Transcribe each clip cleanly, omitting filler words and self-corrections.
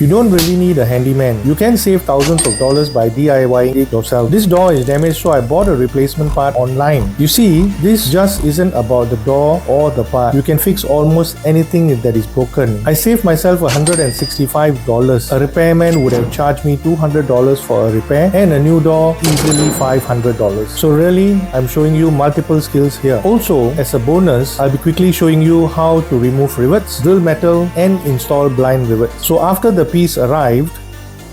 You don't really need a handyman. You can save thousands of dollars by DIYing it yourself. This door is damaged, so I bought a replacement part online. You see, this just isn't about the door or the part. You can fix almost anything that is broken. I saved myself $165. A repairman would have charged me $200 for a repair, and a new door easily $500. So really, I'm showing you multiple skills here. Also, as a bonus, I'll be quickly showing you how to remove rivets, drill metal, and install blind rivets. So after the piece arrived,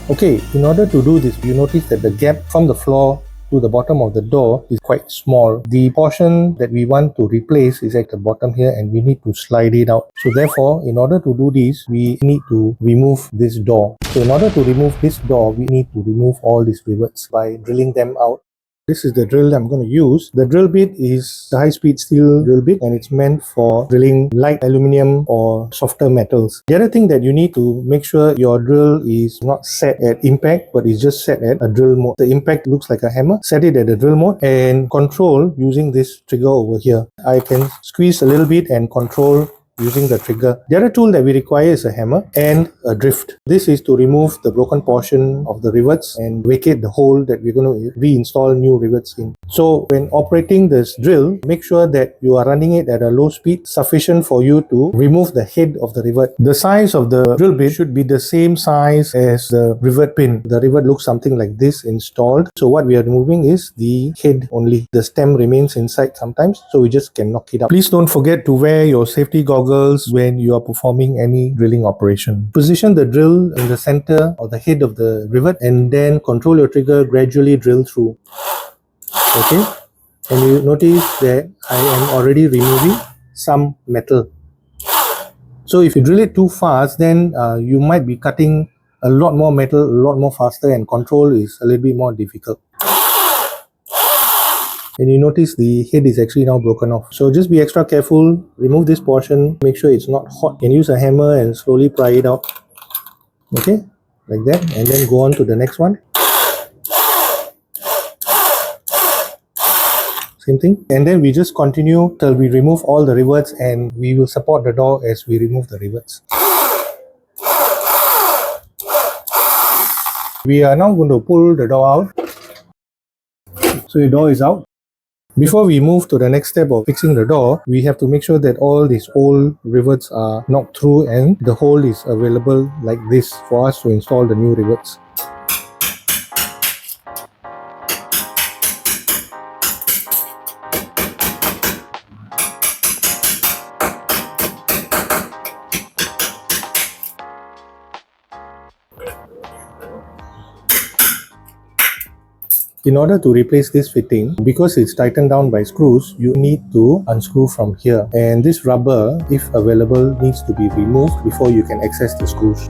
okay, in order to do this, you notice that the gap from the floor to the bottom of the door is quite small. The portion that we want to replace is at the bottom here, and we need to slide it out. So therefore, in order to do this, we need to remove this door. So in order to remove this door, we need to remove all these rivets by drilling them out. This is the drill I'm going to use. The drill bit is the high-speed steel drill bit, and it's meant for drilling light aluminum or softer metals. The other thing that you need to make sure your drill is not set at impact, but is just set at a drill mode. The impact looks like a hammer. Set it at the drill mode and control using this trigger over here. I can squeeze a little bit and control using the trigger. The other tool that we require is a hammer and a drift. This is to remove the broken portion of the rivets and vacate the hole that we're going to reinstall new rivets in. So when operating this drill, make sure that you are running it at a low speed sufficient for you to remove the head of the rivet. The size of the drill bit should be the same size as the rivet pin. The rivet looks something like this installed. So what we are removing is the head only. The stem remains inside sometimes, so we just can knock it out. Please don't forget to wear your safety goggles when you are performing any drilling operation. Position the drill in the center or the head of the rivet, and then control your trigger, gradually drill through. Okay, and you notice that I am already removing some metal. So if you drill it too fast, then you might be cutting a lot more metal a lot more faster, and control is a little bit more difficult. And you notice the head is actually now broken off. So just be extra careful. Remove this portion. Make sure it's not hot. You can use a hammer and slowly pry it out. Okay, like that. And then go on to the next one. Same thing. And then we just continue till we remove all the rivets, and we will support the door as we remove the rivets. We are now going to pull the door out. So the door is out. Before we move to the next step of fixing the door, we have to make sure that all these old rivets are knocked through and the hole is available like this for us to install the new rivets. In order to replace this fitting, because it's tightened down by screws, you need to unscrew from here. And this rubber, if available, needs to be removed before you can access the screws.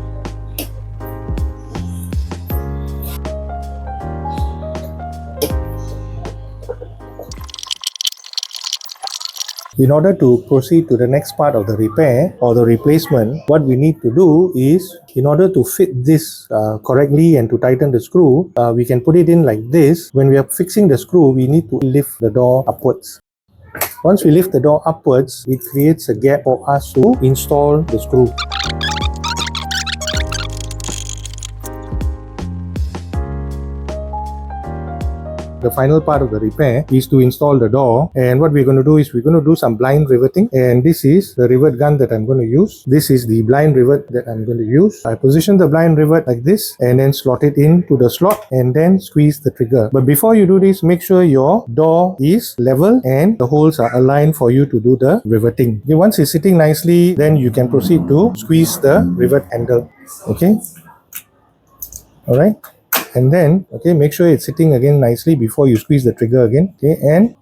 In order to proceed to the next part of the repair or the replacement, what we need to do is, in order to fit this correctly and to tighten the screw, we can put it in like this. When we are fixing the screw, we need to lift the door upwards. Once we lift the door upwards, it creates a gap for us to install the screw. The final part of the repair is to install the door, and what we're going to do is we're going to do some blind riveting, and this is the rivet gun that I'm going to use. This is the blind rivet that I'm going to use. I position the blind rivet like this and then slot it into the slot and then squeeze the trigger. But before you do this, make sure your door is level and the holes are aligned for you to do the riveting. Okay, once it's sitting nicely, then you can proceed to squeeze the rivet handle. Okay, alright. And then, okay, make sure it's sitting again nicely before you squeeze the trigger again. Okay, and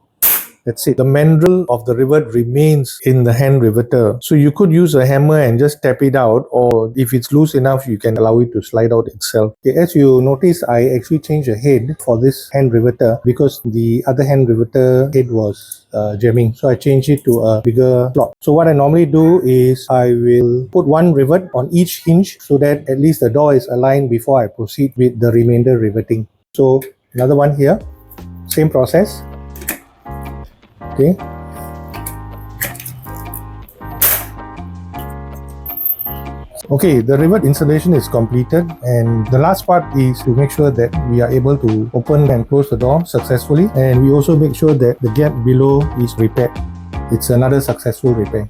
that's it. The mandrel of the rivet remains in the hand riveter. So you could use a hammer and just tap it out, or if it's loose enough, you can allow it to slide out itself. Okay, as you notice, I actually changed the head for this hand riveter because the other hand riveter head was jamming. So I changed it to a bigger slot. So what I normally do is I will put one rivet on each hinge so that at least the door is aligned before I proceed with the remainder riveting. So another one here, same process. Okay. Okay, the rivet installation is completed, and the last part is to make sure that we are able to open and close the door successfully, and we also make sure that the gap below is repaired. It's another successful repair.